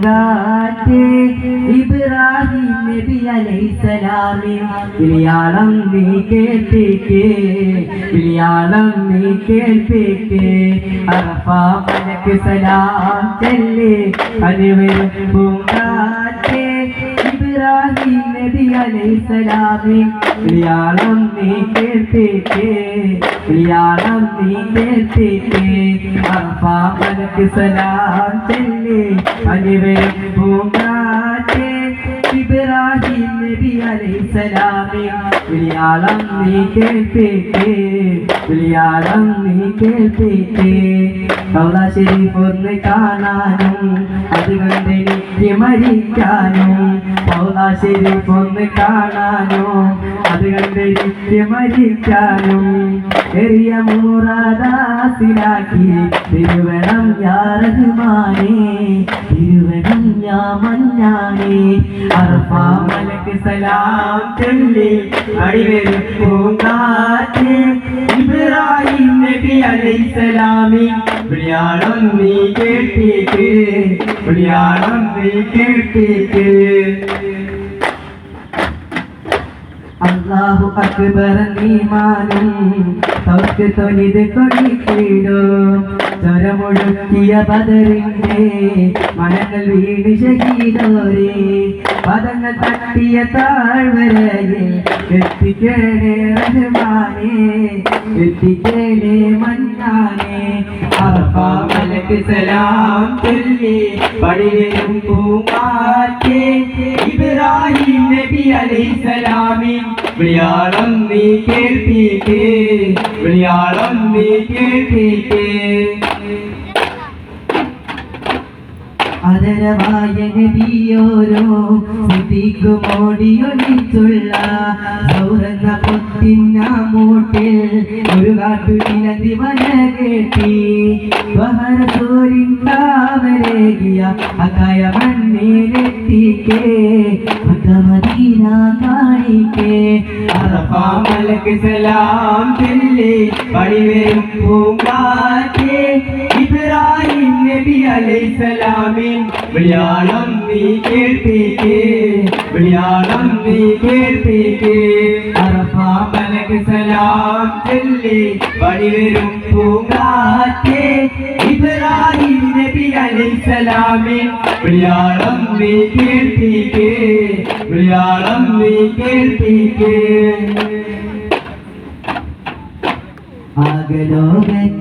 പൂങ്കാറ്റേ ഇബ്രാഹിം നബി അലൈഹിസ്സലാമേ വിളിയാളം നീ കേൾപ്പിക്കേ വിളിയാളം നീ കേൾപ്പിക്കേ അറഫാ മലക്ക് സലാം ചൊല്ലി അനിവരും പൂങ്കാറ്റേ ഇബ്രാഹിം നബി അലൈഹിസ്സലാമേ വിളിയാളം നീ കേൾപ്പിക്കേ വിളിയാളം നീ കേൾപ്പിക്കേ അറഫാ മലക്ക് സലാം ചൊല്ലി അനിവരും പൂങ്കാറ്റേ ഇബ്രാഹിം നബി അലൈഹിസ്സലാമേ വിളിയാളം നീ കേൾപ്പിക്കേ വിളിയാളം നീ കേൾപ്പിക്കേ റൗള ശരീഫ് ഒന്ന് കാണാനും അതുകൊണ്ട് എനിക്ക് മരിക്കാനും റൗള ശരീഫ് ഒന്ന് കാണാനും അതുകൊണ്ട് എനിക്ക് മരിക്കാനും എറിയ മൂറാദാസിലാക്കി തിരുവണം യാ റഹ്മാനേ തിരുവണം യാ മന്നാനേ അറഫാ മലക്ക് സലാം ചൊല്ലി അടിവരും പൂങ്കാറ്റേ ഇബ്രാഹിം നബി അലൈഹിസ്സലാമേ വിളിയാളം നീ കേൾപ്പിക്കേ വിളിയാളം നീ കേൾപ്പിക്കേ അല്ലാഹു അക്ബർ നീമാനും തൗക്ക് തൊലിത് കൊടിക്കിടോ ചരമൊടുക്കിയ ബദറിന്റെ മണങ്ങൾ വീണ് ശഹീദോരേ പദങ്ങൾ തട്ടിയ താഴ്വരയിൽ എത്തിക്കേണേ റഹ്മാനേ എത്തിക്കേണേ മന്നാനേ അറഫാ മലക്ക് സലാം ചൊല്ലി പടിവരും പൂങ്കാറ്റേ ഇബ്രാഹിം നബി അലൈഹിസ്സലാമേ വിളിയാളം നീ കേൾപ്പിക്കേ വിളിയാളം നീ കേൾപ്പിക്കേ ആദരവായ നബിയോരോ സിദ്ദീഖുമോടിയൊളിച്ചുള്ള സൗരന്ന പൊത്തിന്നമൂട്ടിൽ ഒരു കാട്ടുനിലതി വന കേട്ടി വഹരസൂരിൻ താവരേകിയ അകയ മണ്ണിലെത്തിക്കേ മദീന കാണിക്കേ അറഫാ മലക്ക് സലാം ചൊല്ലി പടിവരും പൂങ്കാറ്റേ ഇബ്രാഹിം നബി അലൈഹിസ്സലാമേ വിളിയാളം നീ കേൾപ്പിക്കേ വിളിയാളം നീ കേൾപ്പിക്കേ അറഫാ മലക്ക് സലാം ചൊല്ലി പടിവരും പൂങ്കാറ്റേ ഇബ്രാഹിം നബി അലൈഹിസ്സലാമേ വിളിയാളം നീ കേൾപ്പിക്കേ വിളിയാളം നീ കേൾപ്പിക്കേ ആകലോക